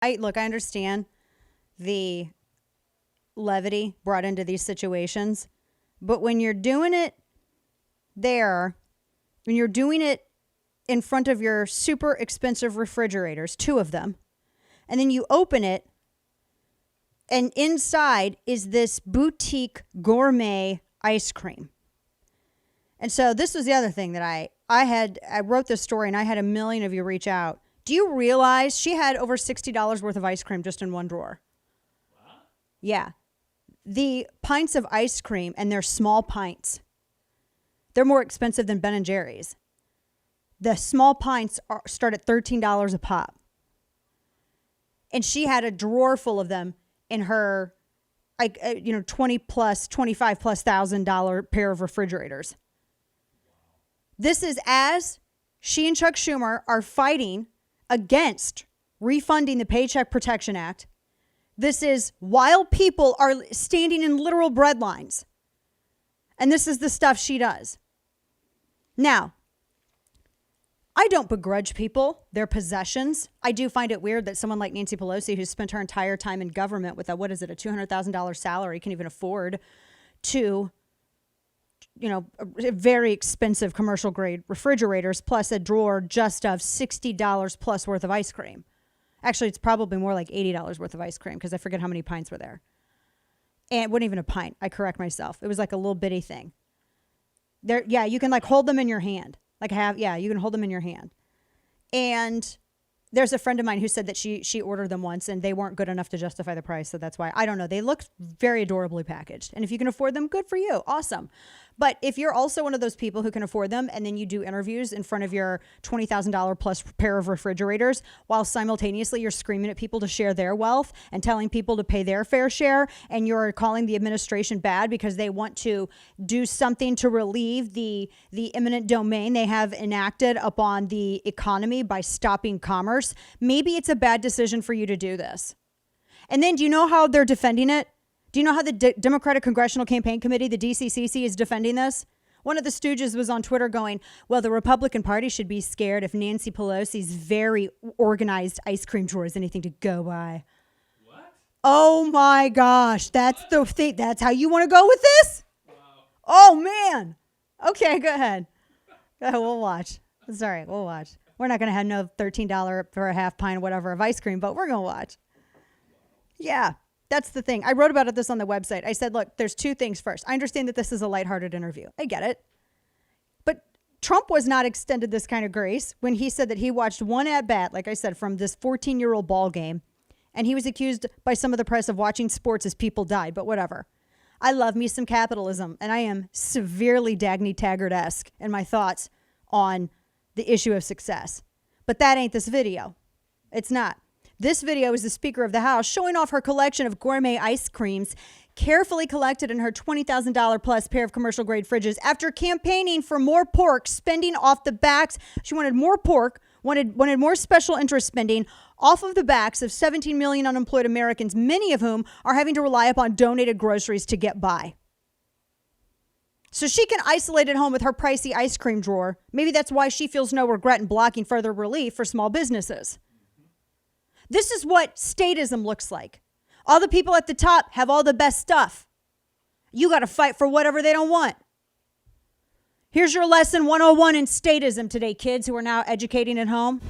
I understand the levity brought into these situations, but when you're doing it there, when you're doing it in front of your super expensive refrigerators, 2 of them, and then you open it, and inside is this boutique gourmet ice cream. And so this was the other thing that I wrote this story, and I had a million of you reach out. Do you realize she had over $60 worth of ice cream just in one drawer? What? Yeah. The pints of ice cream, and they're small pints. They're more expensive than Ben & Jerry's. The small pints start at $13 a pop. And she had a drawer full of them in her, $25,000 pair of refrigerators. This is as she and Chuck Schumer are fighting against refunding the Paycheck Protection Act. This is while people are standing in literal bread lines. And this is the stuff she does. Now, I don't begrudge people their possessions. I do find it weird that someone like Nancy Pelosi, who's spent her entire time in government with a $200,000 salary, can even afford to, very expensive commercial grade refrigerators plus a drawer just of $60 plus worth of ice cream. Actually, it's probably more like $80 worth of ice cream because I forget how many pints were there. And it wasn't even a pint. I correct myself. It was like a little bitty thing. There, yeah, you can like hold them in your hand. You can hold them in your hand. And there's a friend of mine who said that she ordered them once and they weren't good enough to justify the price. So that's why, I don't know. They look very adorably packaged. And if you can afford them, good for you. Awesome. But if you're also one of those people who can afford them and then you do interviews in front of your $20,000 plus pair of refrigerators while simultaneously you're screaming at people to share their wealth and telling people to pay their fair share, and you're calling the administration bad because they want to do something to relieve the eminent domain they have enacted upon the economy by stopping commerce, maybe it's a bad decision for you to do this. And then do you know how they're defending it? Do you know how the Democratic Congressional Campaign Committee, the DCCC, is defending this? One of the stooges was on Twitter going, well, the Republican Party should be scared if Nancy Pelosi's very organized ice cream drawer is anything to go by. What? Oh, my gosh. That's the thing. That's how you want to go with this? Wow. Oh, man. Okay, go ahead. We'll watch. Sorry, we'll watch. We're not going to have no $13 for a half pint or whatever of ice cream, but we're going to watch. Yeah. That's the thing. I wrote about this on the website. I said, look, there's 2 things first. I understand that this is a lighthearted interview. I get it. But Trump was not extended this kind of grace when he said that he watched one at bat, like I said, from this 14-year-old ball game. And he was accused by some of the press of watching sports as people died, but whatever. I love me some capitalism, and I am severely Dagny Taggart-esque in my thoughts on the issue of success. But that ain't this video. It's not. This video is the Speaker of the House showing off her collection of gourmet ice creams carefully collected in her $20,000 plus pair of commercial grade fridges after campaigning for more pork, spending off the backs. She wanted more pork, wanted more special interest spending off of the backs of 17 million unemployed Americans, many of whom are having to rely upon donated groceries to get by. So she can isolate at home with her pricey ice cream drawer. Maybe that's why she feels no regret in blocking further relief for small businesses. This is what statism looks like. All the people at the top have all the best stuff. You got to fight for whatever they don't want. Here's your lesson 101 in statism today, kids who are now educating at home.